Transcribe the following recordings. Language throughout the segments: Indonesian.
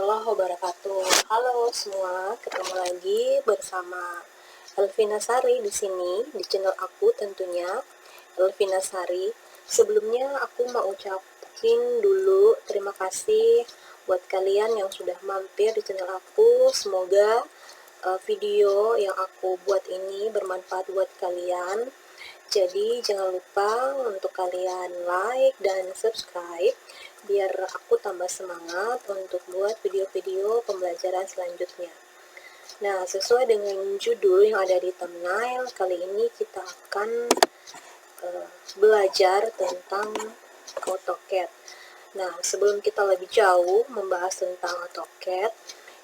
warahmatullahi wabarakatuh. Halo semua, ketemu lagi bersama Elvina Sari di sini di channel aku tentunya, Elvina Sari. Sebelumnya aku mau ucapin dulu terima kasih buat kalian yang sudah mampir di channel aku. Semoga video yang aku buat ini bermanfaat buat kalian. Jadi jangan lupa untuk kalian like dan subscribe biar aku tambah semangat untuk buat video-video pembelajaran selanjutnya. Nah, sesuai dengan judul yang ada di thumbnail, kali ini kita akan belajar tentang AutoCAD. Nah, sebelum kita lebih jauh membahas tentang AutoCAD,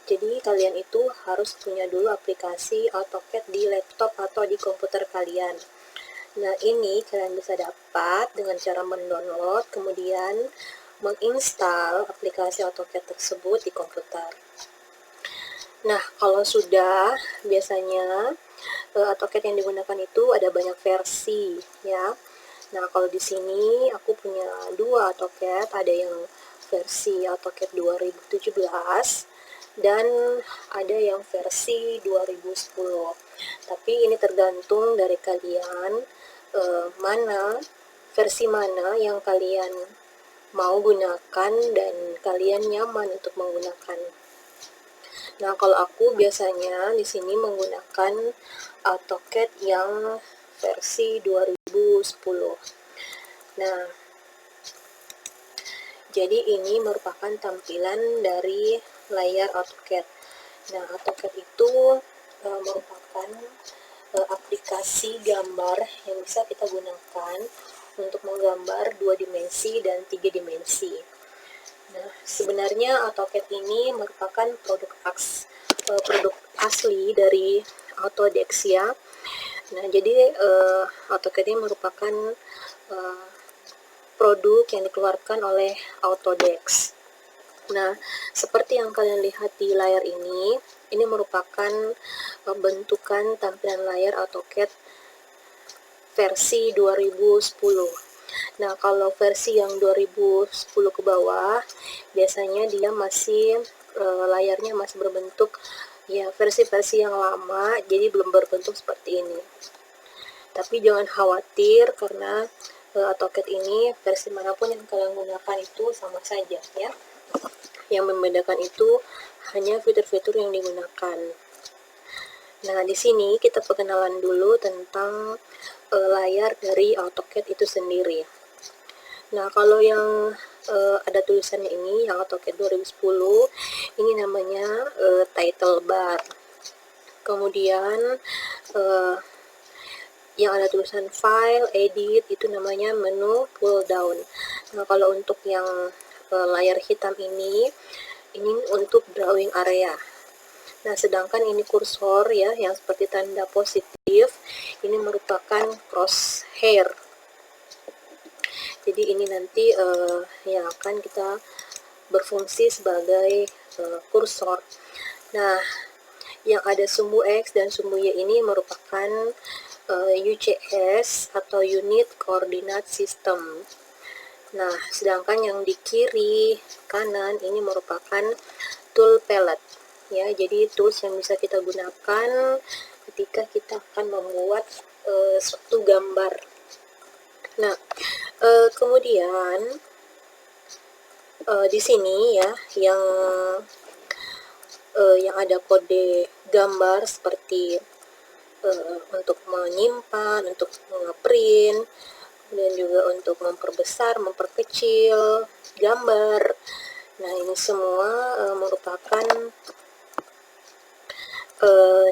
jadi kalian itu harus punya dulu aplikasi AutoCAD di laptop atau di komputer kalian. Nah, ini kalian bisa dapat dengan cara mendownload, kemudian menginstal aplikasi AutoCAD tersebut di komputer. Nah, kalau sudah, biasanya AutoCAD yang digunakan itu ada banyak versi, ya. Nah, kalau di sini aku punya dua AutoCAD, ada yang versi AutoCAD 2017 dan ada yang versi 2010. Tapi ini tergantung dari kalian versi mana yang kalian mau gunakan dan kalian nyaman untuk menggunakan. Nah, kalau aku biasanya di sini menggunakan AutoCAD yang versi 2010. Nah, jadi ini merupakan tampilan dari layar AutoCAD. Nah, AutoCAD itu merupakan aplikasi gambar yang bisa kita gunakan untuk menggambar 2 dimensi dan 3 dimensi. Nah, sebenarnya AutoCAD ini merupakan produk asli dari Autodesk, ya. Nah, jadi AutoCAD ini merupakan produk yang dikeluarkan oleh Autodesk. Nah, seperti yang kalian lihat di layar ini merupakan bentukan tampilan layar AutoCAD versi 2010. Nah, kalau versi yang 2010 ke bawah, biasanya dia masih layarnya masih berbentuk ya versi-versi yang lama, jadi belum berbentuk seperti ini. Tapi jangan khawatir karena AutoCAD ini versi manapun yang kalian gunakan itu sama saja, ya. Yang membedakan itu hanya fitur-fitur yang digunakan. Nah, di sini kita perkenalan dulu tentang layar dari AutoCAD itu sendiri. Nah, kalau yang ada tulisannya ini, yang AutoCAD 2010, ini namanya title bar. Kemudian yang ada tulisan file, edit, itu namanya menu pull down. Nah, kalau untuk yang layar hitam ini untuk drawing area. Nah, sedangkan ini kursor, ya, yang seperti tanda positif, ini merupakan crosshair. Jadi ini nanti yang akan kita berfungsi sebagai kursor. Nah, yang ada sumbu X dan sumbu Y ini merupakan UCS atau Unit Coordinate System. Nah, sedangkan yang di kiri kanan ini merupakan tool palette, ya. Jadi tools yang bisa kita gunakan ketika kita akan membuat suatu gambar. Nah, kemudian di sini, ya, yang ada kode gambar seperti untuk menyimpan, untuk nge-print, kemudian juga untuk memperbesar, memperkecil gambar. Nah, ini semua merupakan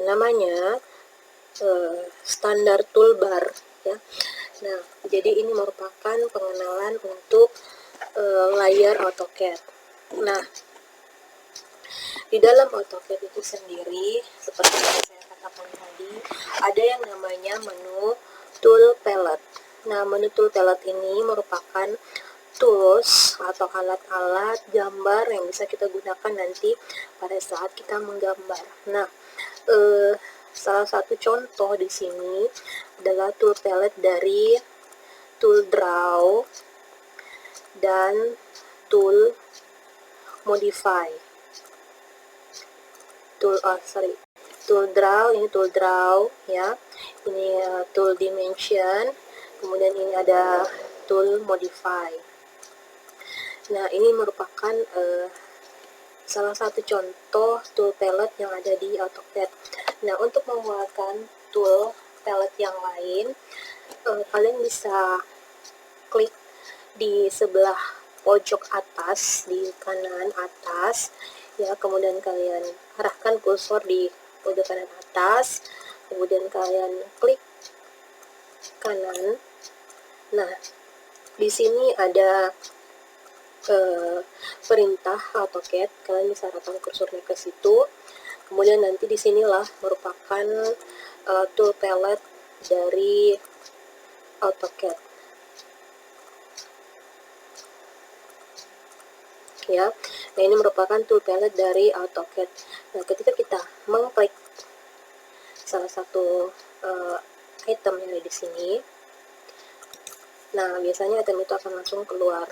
namanya standar toolbar, ya. Nah, jadi ini merupakan pengenalan untuk layar AutoCAD. Nah, di dalam AutoCAD itu sendiri, seperti yang saya katakan tadi, ada yang namanya menu tool palette. Nah, menu tool palette ini merupakan tools atau alat-alat gambar yang bisa kita gunakan nanti pada saat kita menggambar. Nah, salah satu contoh di sini adalah tool palette dari tool draw dan tool modify. tool draw, ini tool draw ya, ini tool dimension, kemudian ini ada tool modify. Nah, ini merupakan salah satu contoh tool palette yang ada di AutoCAD. Nah, untuk mengeluarkan tool palette yang lain, kalian bisa klik di sebelah pojok atas, di kanan atas ya, kemudian kalian arahkan kursor di pojok kanan atas, kemudian kalian klik kanan. Nah, di sini ada perintah AutoCAD, kalian bisa arahkan kursornya ke situ. Kemudian nanti di sinilah merupakan tool palette dari AutoCAD. Ya, nah ini merupakan tool palette dari AutoCAD. Nah, ketika kita mengklik salah satu item yang ada di sini, nah biasanya item itu akan langsung keluar.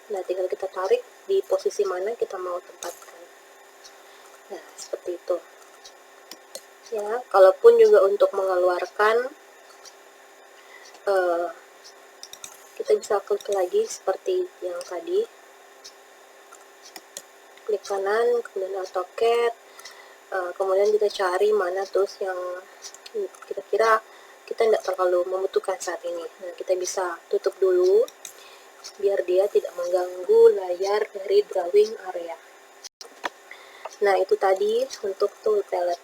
Nah, tinggal kita tarik di posisi mana kita mau tempatkan. Nah, seperti itu. Ya, kalaupun juga untuk mengeluarkan, kita bisa klik lagi seperti yang tadi. Klik kanan, kemudian AutoCAD, kemudian kita cari mana tools yang kira-kira kita tidak terlalu membutuhkan saat ini. Nah, kita bisa tutup dulu biar dia tidak mengganggu layar dari drawing area. Nah, itu tadi untuk tool palette.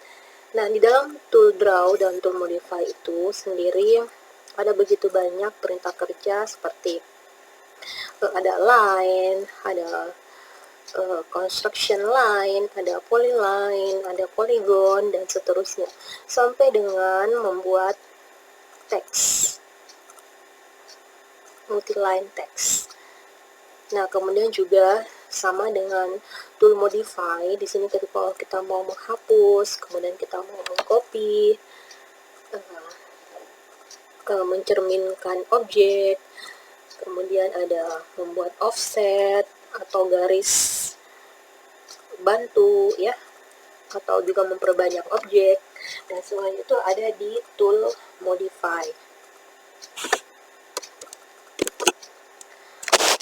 Nah, di dalam tool draw dan tool modify itu sendiri ada begitu banyak perintah kerja, seperti ada line, ada construction line, ada polyline, ada polygon, dan seterusnya, sampai dengan membuat teks, multi-line text. Nah, kemudian juga sama dengan tool modify, di sini ketika kita mau menghapus, kemudian kita mau mengcopy, mencerminkan objek, kemudian ada membuat offset atau garis bantu ya, atau juga memperbanyak objek, dan semuanya itu ada di tool modify.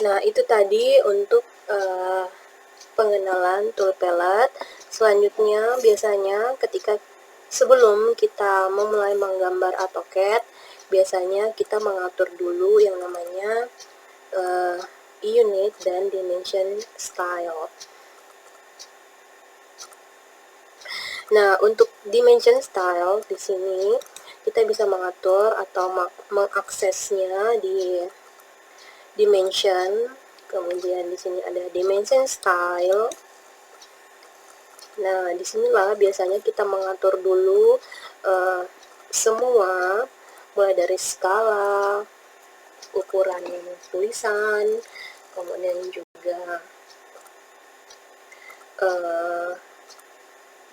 Nah, itu tadi untuk pengenalan tool palette. Selanjutnya, biasanya ketika sebelum kita memulai menggambar AutoCAD, biasanya kita mengatur dulu yang namanya unit dan dimension style. Nah, untuk dimension style di sini kita bisa mengatur atau mengaksesnya di dimension, kemudian di sini ada dimension style. Nah, disinilah biasanya kita mengatur dulu semua, mulai dari skala, ukuran tulisan, kemudian juga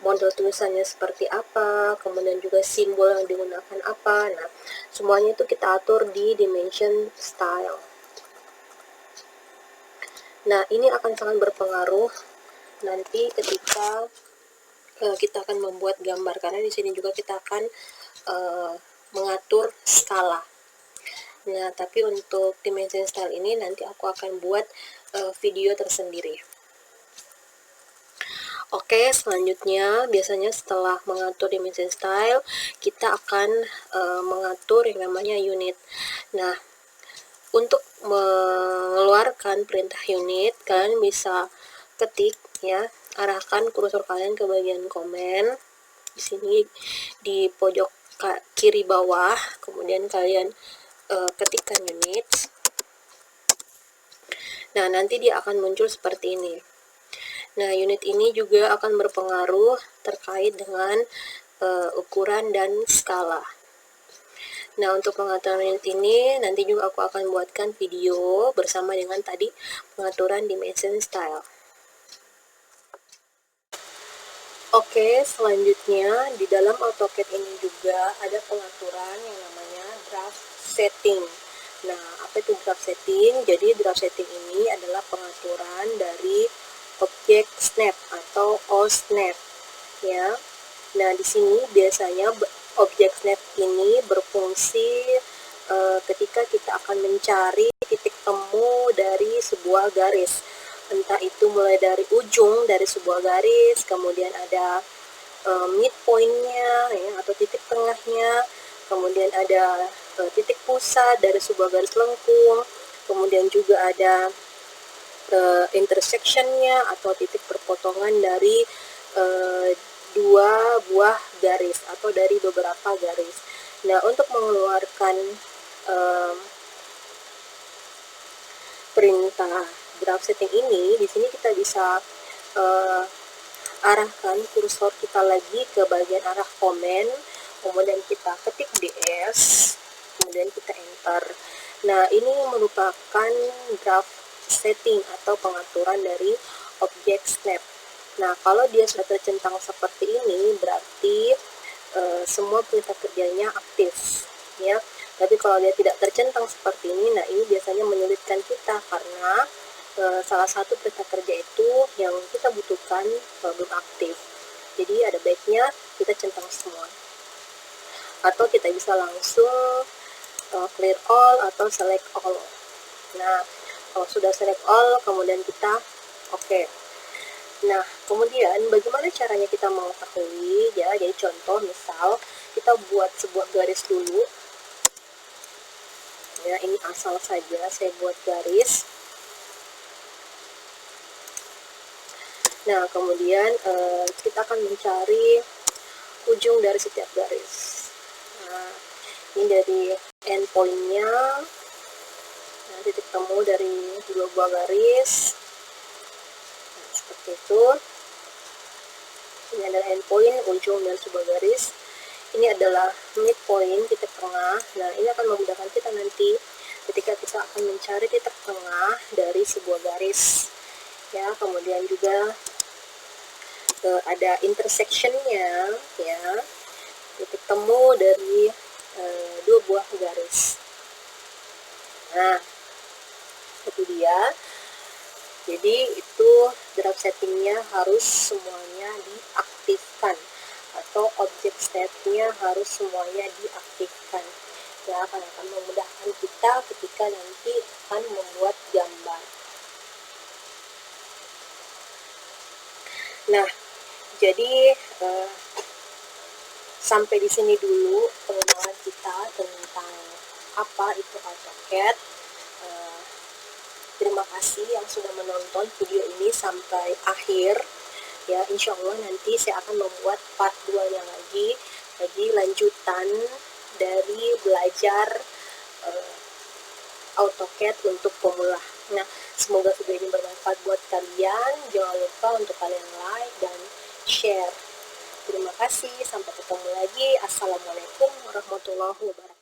model tulisannya seperti apa, kemudian juga simbol yang digunakan apa. Nah, semuanya itu kita atur di dimension style. Nah, ini akan sangat berpengaruh nanti ketika kita akan membuat gambar, karena di sini juga kita akan mengatur skala. Nah, tapi untuk dimension style ini nanti aku akan buat video tersendiri. Oke, selanjutnya biasanya setelah mengatur dimension style, kita akan mengatur yang namanya unit. Nah, untuk mengeluarkan perintah unit, kalian bisa ketik ya, arahkan kursor kalian ke bagian komen di sini di pojok kiri bawah, kemudian kalian ketikkan unit. Nah, nanti dia akan muncul seperti ini. Nah, unit ini juga akan berpengaruh terkait dengan ukuran dan skala. Nah, untuk pengaturan unit ini nanti juga aku akan buatkan video bersama dengan tadi pengaturan dimension style. Oke, selanjutnya di dalam AutoCAD ini juga ada pengaturan yang namanya draft setting. Nah, apa itu draft setting? Jadi draft setting ini adalah pengaturan dari objek snap atau OSnap. ya. Nah, di sini biasanya objek snap ini berfungsi ketika kita akan mencari titik temu dari sebuah garis. Entah itu mulai dari ujung dari sebuah garis, kemudian ada midpoint-nya ya, atau titik tengahnya, kemudian ada titik pusat dari sebuah garis lengkung, kemudian juga ada intersection-nya atau titik perpotongan dari dua buah garis atau dari beberapa garis. Nah, untuk mengeluarkan perintah draft setting ini, di sini kita bisa arahkan kursor kita lagi ke bagian arah komen, kemudian kita ketik DS, kemudian kita enter. Nah, ini merupakan draft setting atau pengaturan dari objek snap. Nah, kalau dia sudah tercentang seperti ini, berarti semua perintah kerjanya aktif, ya. Tapi kalau dia tidak tercentang seperti ini, nah ini biasanya menyulitkan kita karena salah satu perintah kerja itu yang kita butuhkan belum aktif. Jadi ada baiknya kita centang semua. Atau kita bisa langsung clear all atau select all. Nah, kalau sudah select all, kemudian kita oke. Nah, kemudian bagaimana caranya kita mengetahui ya? Jadi contoh misal kita buat sebuah garis dulu. Ya, ini asal saja saya buat garis. Nah, kemudian kita akan mencari ujung dari setiap garis. Nah, ini dari endpoint-nya, nah, titik temu dari dua buah garis. Nah, seperti itu. Ini adalah endpoint, ujung dari sebuah garis. Ini adalah midpoint, titik tengah. Nah, ini akan memudahkan kita nanti ketika kita akan mencari titik tengah dari sebuah garis. Ya, kemudian juga ada intersection-nya, ya, titik temu dari dua buah garis. Nah, itu dia. Jadi itu draft settingnya harus semuanya diaktifkan atau objek snap-nya harus semuanya diaktifkan. Ya, akan memudahkan kita ketika nanti akan membuat gambar. Nah, jadi sampai di sini dulu pengenalan kita tentang apa itu AutoCAD. Terima kasih yang sudah menonton video ini sampai akhir. Ya, insya Allah nanti saya akan membuat part 2-nya lagi. Jadi lanjutan dari belajar AutoCAD untuk pemula. Nah, semoga video ini bermanfaat buat kalian. Jangan lupa untuk kalian like dan share. Terima kasih, sampai ketemu lagi. Assalamualaikum warahmatullahi wabarakatuh.